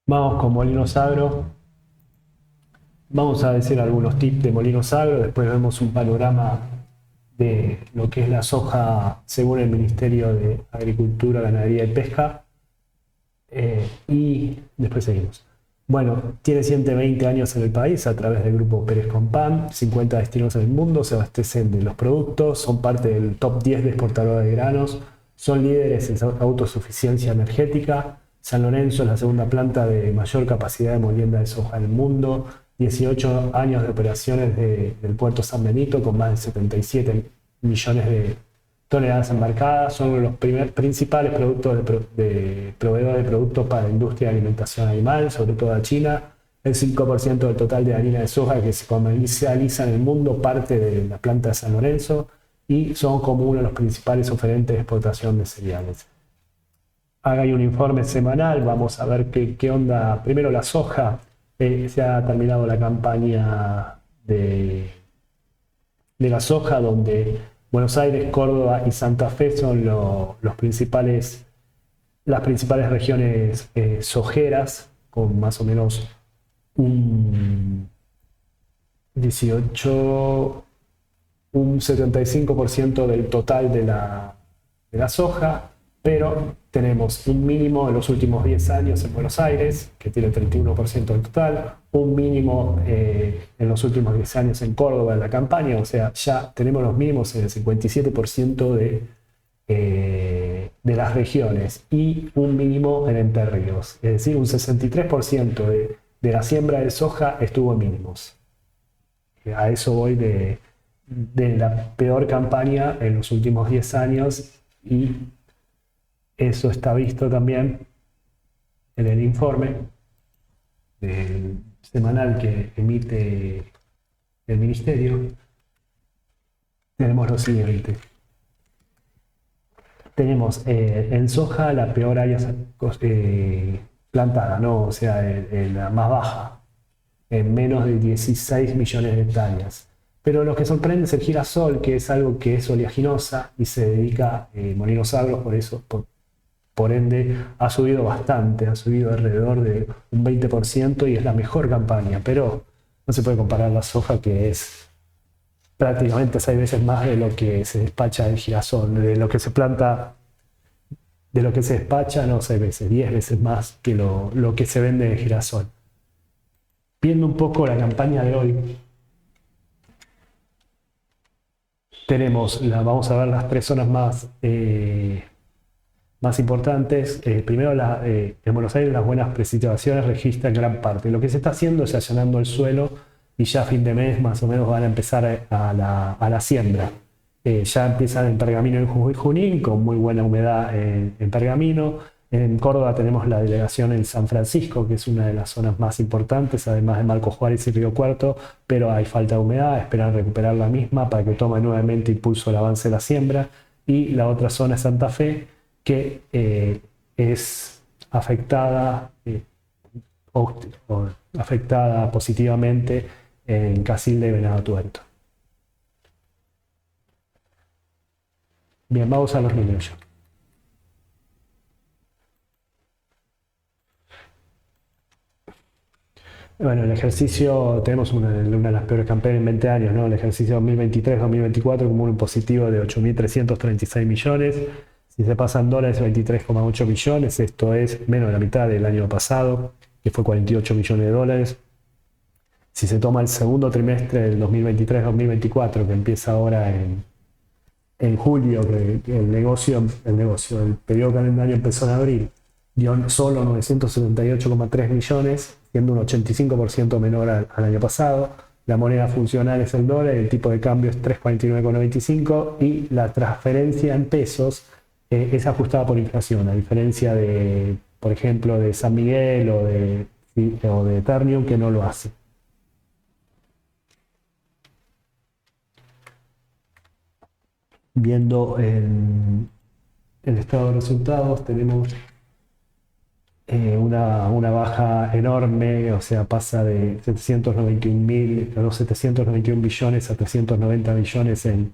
Vamos con Molinos Agro. Vamos a decir algunos tips de Molinos Agro, después vemos un panorama de lo que es la soja según el Ministerio de Agricultura, Ganadería y Pesca. Y después seguimos. Bueno, tiene 120 años en el país a través del grupo Pérez Compán, 50 destinos en el mundo, se abastecen de los productos, son parte del top 10 de exportadores de granos, son líderes en autosuficiencia energética. San Lorenzo es la segunda planta de mayor capacidad de molienda de soja del mundo, 18 años de operaciones del puerto San Benito con más de 77 millones de toneladas embarcadas, son uno de los principales productos de proveedores de productos para la industria de alimentación animal, sobre todo a China. El 5% del total de harina de soja que se comercializa en el mundo parte de la planta de San Lorenzo y son como uno de los principales oferentes de exportación de cereales. Haga ahí un informe semanal, vamos a ver qué onda. Primero la soja, se ha terminado la campaña de la soja, donde Buenos Aires, Córdoba y Santa Fe son las principales regiones sojeras, con más o menos un 18, un 75% del total de la soja, pero tenemos un mínimo en los últimos 10 años en Buenos Aires, que tiene el 31% del total, un mínimo en los últimos 10 años en Córdoba en la campaña, o sea, ya tenemos los mínimos en el 57% de las regiones y un mínimo en Entre Ríos, es decir, un 63% de la siembra de soja estuvo en mínimos. A eso voy de la peor campaña en los últimos 10 años y eso está visto también en el informe semanal que emite el ministerio. Tenemos lo siguiente. Tenemos en soja la peor área plantada, ¿no? O sea, en la más baja, en menos de 16 millones de hectáreas. Pero lo que sorprende es el girasol, que es algo que es oleaginosa y se dedica Molinos Agros, por eso, por ende, ha subido bastante, ha subido alrededor de un 20% y es la mejor campaña, pero no se puede comparar la soja, que es prácticamente 6 veces más de lo que se despacha del girasol, de lo que se planta, de lo que se despacha, no 6 veces, 10 veces más que lo que se vende de girasol. Viendo un poco la campaña de hoy, vamos a ver las 3 zonas más importantes. Primero, en Buenos Aires las buenas precipitaciones registran gran parte. Lo que se está haciendo es allanando el suelo y ya a fin de mes más o menos van a empezar a la siembra. Ya empiezan en Pergamino en Jujuy y Junín, con muy buena humedad en Pergamino. En Córdoba tenemos la delegación en San Francisco, que es una de las zonas más importantes, además de Marcos Juárez y Río Cuarto, pero hay falta de humedad, esperan recuperar la misma para que tome nuevamente impulso el avance de la siembra. Y la otra zona es Santa Fe, que es afectada, o afectada positivamente en Casilda y Venado Tuerto. Bien, vamos a los números. Bueno, el ejercicio, tenemos una de las peores campañas en 20 años, ¿no? El ejercicio 2023-2024 como un positivo de 8.336 millones. Si se pasan dólares, 23,8 millones. Esto es menos de la mitad del año pasado, que fue 48 millones de dólares. Si se toma el segundo trimestre del 2023-2024, que empieza ahora en julio, que el periodo calendario empezó en abril, dio solo 978,3 millones, siendo un 85% menor al año pasado. La moneda funcional es el dólar, el tipo de cambio es 3,49,95 y la transferencia en pesos es ajustada por inflación, a diferencia de, por ejemplo, de San Miguel o de Ternium, que no lo hace. Viendo el estado de resultados, tenemos una baja enorme, o sea, pasa de 791 billones a 390 billones en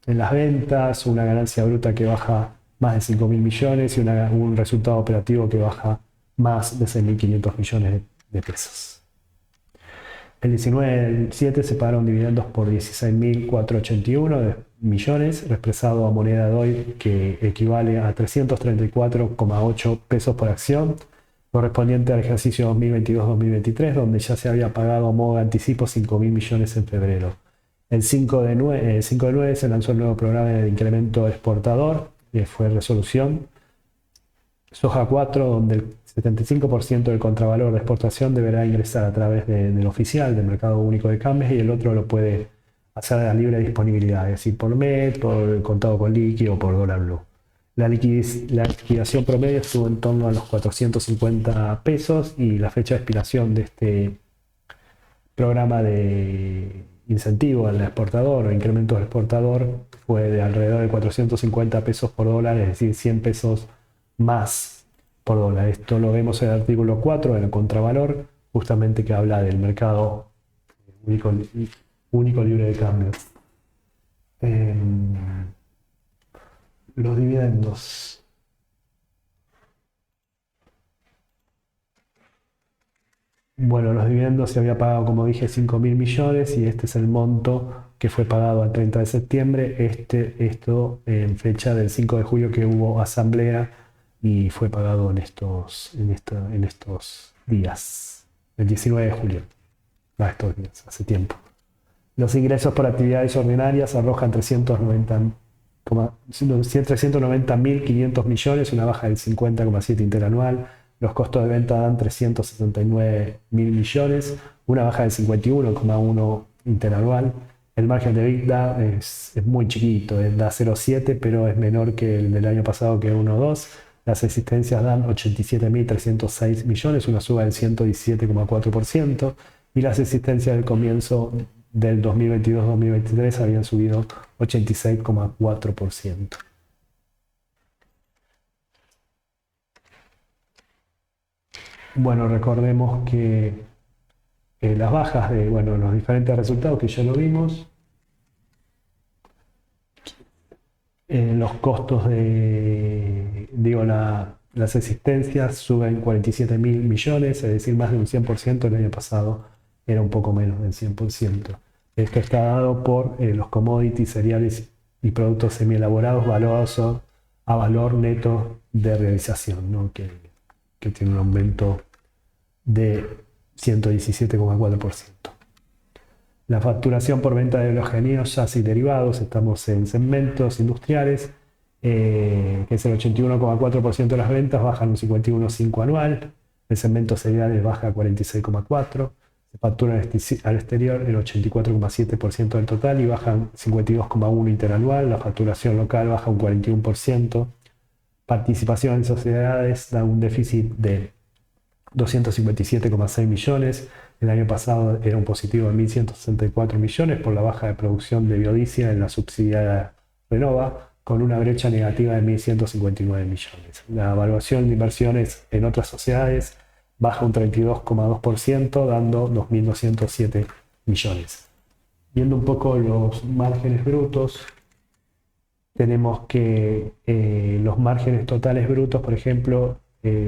las ventas, una ganancia bruta que baja más de 5.000 millones y un resultado operativo que baja más de 6.500 millones de pesos. El 19-7 se pagaron dividendos por 16.481 millones, expresado a moneda de hoy, que equivale a 334,8 pesos por acción, correspondiente al ejercicio 2022-2023, donde ya se había pagado a modo de anticipo 5.000 millones en febrero. El 5 de 9 se lanzó el nuevo programa de incremento exportador, que fue resolución. Soja 4, donde el 75% del contravalor de exportación deberá ingresar a través del oficial, del mercado único de cambios, y el otro lo puede hacer a libre disponibilidad, es decir, por MED, por contado con liqui o por dólar blue. La liquidación promedio estuvo en torno a los 450 pesos y la fecha de expiración de este programa de incentivo al exportador o incremento del exportador fue de alrededor de 450 pesos por dólar, es decir, 100 pesos más por dólar. Esto lo vemos en el artículo 4 del contravalor, justamente que habla del mercado único libre de cambios. Los dividendos. Bueno, los dividendos se había pagado, como dije, 5.000 millones y este es el monto que fue pagado al 30 de septiembre. Esto en fecha del 5 de julio que hubo asamblea y fue pagado en estos días, el 19 de julio, estos días, hace tiempo. Los ingresos por actividades ordinarias arrojan 390.500 millones, una baja del 50,7 interanual. Los costos de venta dan 379.000 millones, una baja del 51,1 interanual. El margen de EBITDA es muy chiquito, da 0,7, pero es menor que el del año pasado, que es 1,2. Las existencias dan 87.306 millones, una suba del 117,4%, y las existencias del comienzo del 2022-2023 habían subido 86,4%. Bueno, recordemos que las bajas de los diferentes resultados que ya lo vimos, los costos las existencias suben 47.000 millones, es decir, más de un 100%. El año pasado era un poco menos del 100%. Esto está dado por los commodities, cereales y productos semielaborados valuados a valor neto de realización, ¿no? que tiene un aumento de 117,4%. La facturación por venta de halogenios, gas y derivados, estamos en segmentos industriales, que es el 81,4% de las ventas, bajan un 51,5% anual. El segmento cereales baja 46,4%. Se factura al exterior el 84,7% del total y bajan 52,1% interanual. La facturación local baja un 41%. Participación en sociedades da un déficit de 257,6 millones. El año pasado era un positivo de 1.164 millones por la baja de producción de biodiesel en la subsidiaria Renova, con una brecha negativa de 1.159 millones. La evaluación de inversiones en otras sociedades baja un 32,2%, dando 2.207 millones. Viendo un poco los márgenes brutos, tenemos que los márgenes totales brutos, por ejemplo,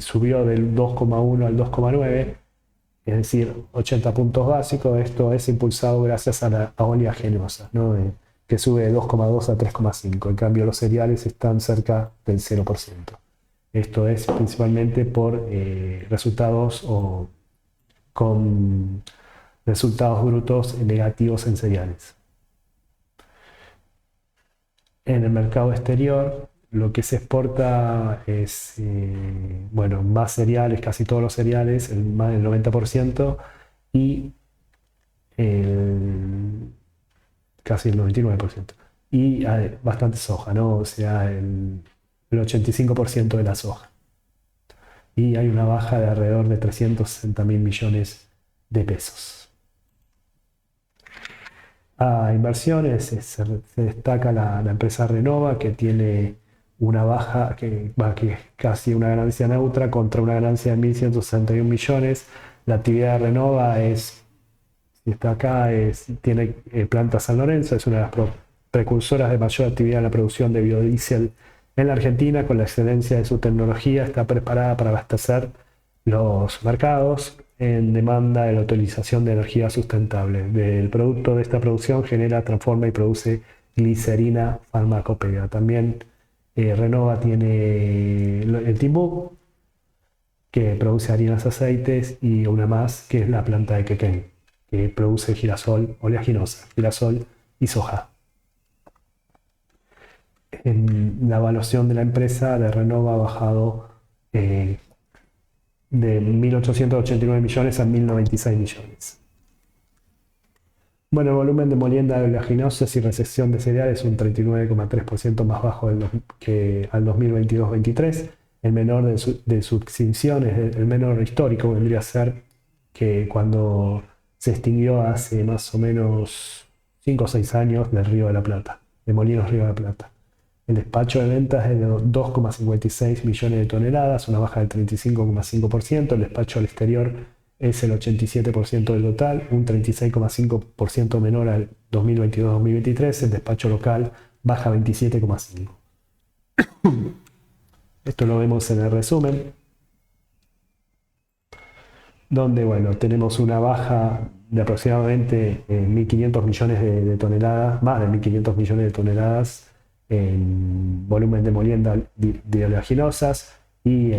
subió del 2,1 al 2,9, es decir, 80 puntos básicos. Esto es impulsado gracias a la oleaginosa, ¿no? Que sube de 2,2 a 3,5. En cambio, los cereales están cerca del 0%. Esto es principalmente por resultados o con resultados brutos negativos en cereales. En el mercado exterior, lo que se exporta es más cereales, casi todos los cereales, más del 90%, y casi el 99%. Y bastante soja, ¿no? O sea, el 85% de la soja. Y hay una baja de alrededor de 360.000 millones de pesos. A inversiones se destaca la empresa Renova, que tiene una baja que es casi una ganancia neutra contra una ganancia de 1.161 millones. La actividad de Renova tiene planta San Lorenzo, es una de las precursoras de mayor actividad en la producción de biodiesel en la Argentina. Con la excelencia de su tecnología está preparada para abastecer los mercados en demanda de la utilización de energía sustentable. Del producto de esta producción genera, transforma y produce glicerina farmacopea. También Renova tiene el Timbuk, que produce harinas, aceites, y una más, que es la planta de Quequén, que produce girasol, oleaginosa, girasol y soja. La evaluación de la empresa de Renova ha bajado de 1.889 millones a 1.096 millones. Bueno, el volumen de molienda de oleaginosas y recepción de cereales es un 39,3% más bajo que al 2022-23. El menor de subextinciones, el menor histórico, vendría a ser que cuando se extinguió hace más o menos 5 o 6 años del Río de la Plata, de Molinos Río de la Plata. El despacho de ventas es de 2,56 millones de toneladas, una baja del 35,5%. El despacho al exterior es el 87% del total, un 36,5% menor al 2022-2023. El despacho local baja 27,5%. Esto lo vemos en el resumen, donde bueno, tenemos una baja de aproximadamente 1.500 millones de toneladas, más de 1.500 millones de toneladas en volumen de molienda de oleaginosas, y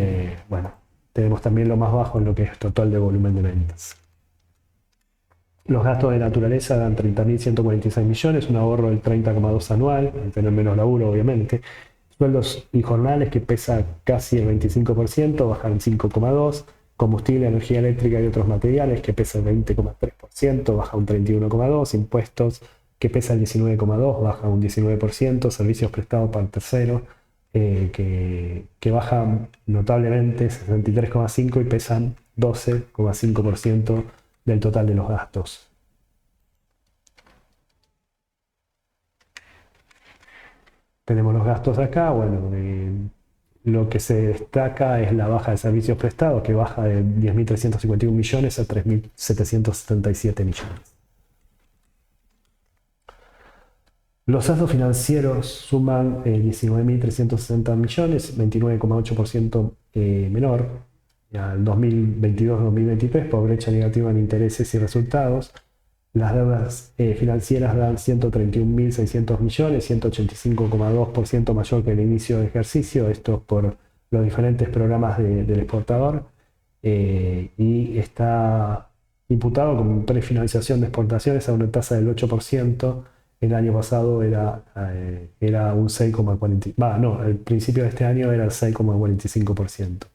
bueno, tenemos también lo más bajo en lo que es total de volumen de ventas. Los gastos de naturaleza dan 30.146 millones, un ahorro del 30,2 anual, al tener menos laburo obviamente. Sueldos y jornales, que pesa casi el 25%, bajan 5,2%. Combustible, energía eléctrica y otros materiales, que pesa el 20,3%, baja un 31,2%. Impuestos, que pesa el 19,2%, baja un 19%. Servicios prestados para terceros, que bajan notablemente 63,5% y pesan 12,5% del total de los gastos. Tenemos los gastos acá. Bueno, lo que se destaca es la baja de servicios prestados, que baja de 10.351 millones a 3.777 millones. Los gastos financieros suman 19.360 millones, 29,8% menor al 2022-2023 por brecha negativa en intereses y resultados. Las deudas financieras dan 131.600 millones, 185,2% mayor que el inicio de ejercicio. Esto por los diferentes programas del exportador, y está imputado como prefinanciación de exportaciones a una tasa del 8%. El año pasado era un 6,40%. No, al principio de este año era el 6,45%.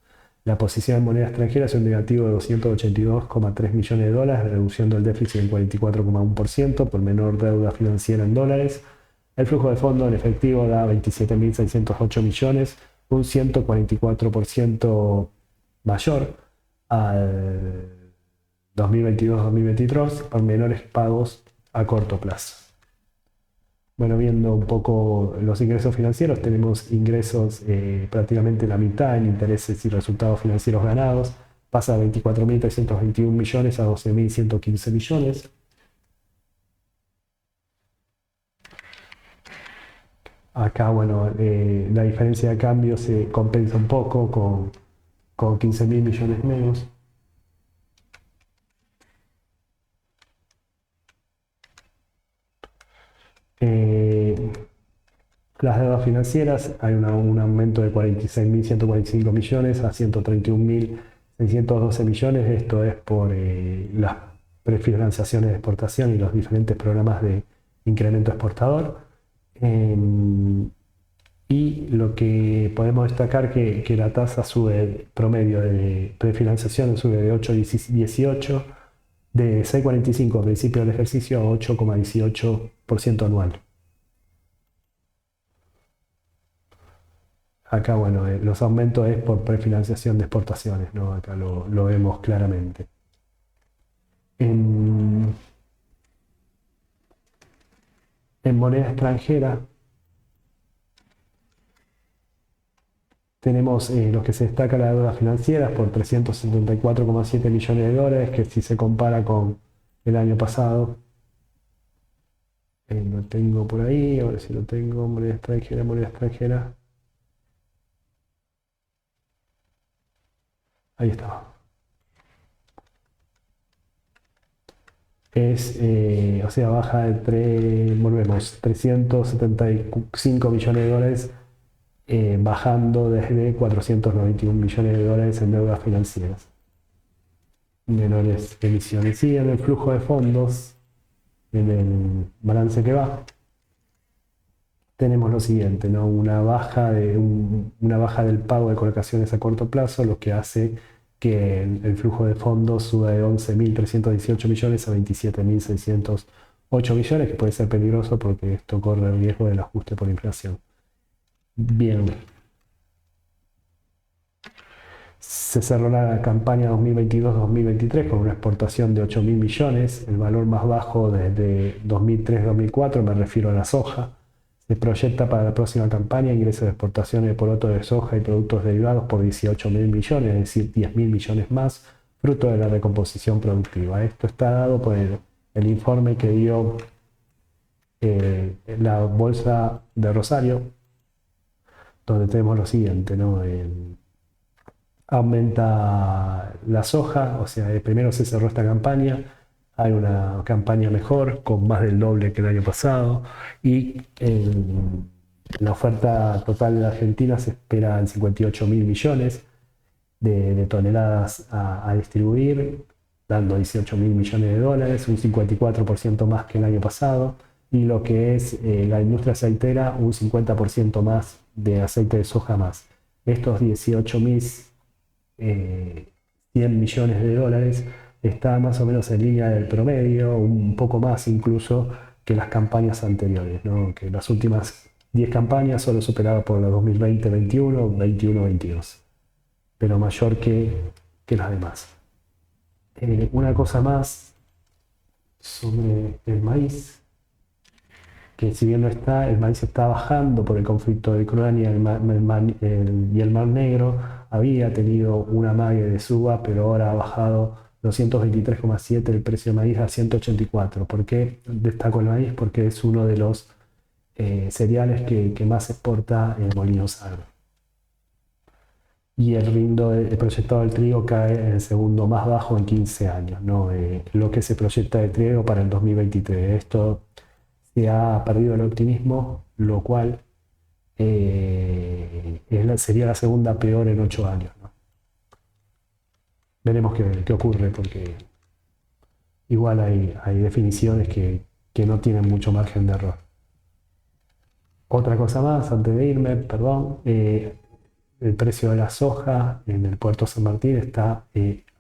La posición en moneda extranjera es un negativo de 282,3 millones de dólares, reduciendo el déficit en 44,1% por menor deuda financiera en dólares. El flujo de fondo en efectivo da 27.608 millones, un 144% mayor al 2022-2023 por menores pagos a corto plazo. Bueno, viendo un poco los ingresos financieros, tenemos ingresos prácticamente la mitad en intereses y resultados financieros ganados. Pasa de 24.321 millones a 12.115 millones. Acá, bueno, la diferencia de cambio se compensa un poco con 15.000 millones menos. Las deudas financieras, hay un aumento de 46.145 millones a 131.612 millones. Esto es por las prefinanciaciones de exportación y los diferentes programas de incremento exportador. Y lo que podemos destacar que la tasa sube, promedio de prefinanciación sube de 8,18, de 6,45 a principio del ejercicio a 8,18% anual. Acá, bueno, los aumentos es por prefinanciación de exportaciones, ¿no? Acá lo vemos claramente. En moneda extranjera tenemos los que se destaca las deudas financieras por 374,7 millones de dólares, que si se compara con el año pasado, lo tengo por ahí, a ver si lo tengo, moneda extranjera, moneda extranjera. Ahí está. o sea, baja volvemos, 375 millones de dólares, bajando desde 491 millones de dólares en deudas financieras. Menores emisiones. Y en el flujo de fondos, en el balance que va, tenemos lo siguiente, ¿no? Una baja del pago de colocaciones a corto plazo, lo que hace que el flujo de fondos suba de 11.318 millones a 27.608 millones, que puede ser peligroso porque esto corre el riesgo del ajuste por inflación. Bien. Se cerró la campaña 2022-2023 con una exportación de 8.000 millones, el valor más bajo desde 2003-2004, me refiero a la soja. Se proyecta para la próxima campaña ingresos de exportaciones de poroto de soja y productos derivados por 18.000 millones, es decir, 10.000 millones más, fruto de la recomposición productiva. Esto está dado por el informe que dio la Bolsa de Rosario, donde tenemos lo siguiente, ¿no? Aumenta la soja, o sea, primero se cerró esta campaña, hay una campaña mejor, con más del doble que el año pasado, y la oferta total de Argentina se espera en 58.000 millones de toneladas a distribuir, dando 18.000 millones de dólares, un 54% más que el año pasado, y lo que es la industria aceitera, un 50% más de aceite de soja más. Estos 100 millones de dólares está más o menos en línea del promedio, un poco más incluso que las campañas anteriores, ¿no? Que las últimas 10 campañas solo superadas por la 2020-21, 21-22, pero mayor que las demás. Una cosa más sobre el maíz, que si bien no está, el maíz está bajando por el conflicto de Ucrania y el Mar Negro, había tenido una amague de suba, pero ahora ha bajado 223,7 el precio del maíz a 184. ¿Por qué destaco el maíz? Porque es uno de los cereales que más exporta Molinos Agro. Y el proyectado del trigo cae en el segundo más bajo en 15 años, ¿no? Lo que se proyecta de trigo para el 2023. Esto se ha perdido el optimismo, lo cual sería la segunda peor en 8 años, ¿no? Veremos qué ocurre, porque igual hay definiciones que no tienen mucho margen de error. Otra cosa más, antes de irme, perdón, el precio de la soja en el puerto San Martín está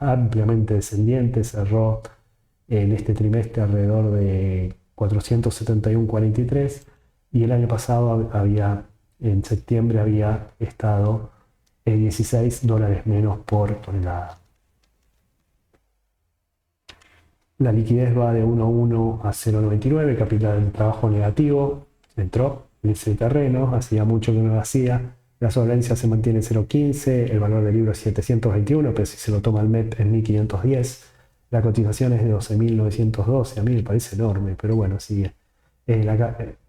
ampliamente descendiente, cerró en este trimestre alrededor de 471,43 y el año pasado en septiembre había estado en 16 dólares menos por tonelada. La liquidez va de 1,1 a 0,99, capital de trabajo negativo, entró en ese terreno, hacía mucho que no lo hacía. La solvencia se mantiene en 0,15, el valor del libro es 721, pero si se lo toma el MEP es 1.510. La cotización es de 12.912, a mí me parece enorme, pero bueno, sigue.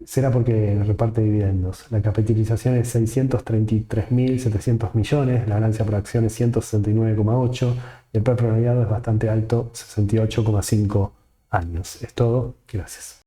Será porque reparte dividendos. La capitalización es 633.700 millones, la ganancia por acción es 169,8, el PER promediado es bastante alto, 68,5 años. Es todo, gracias.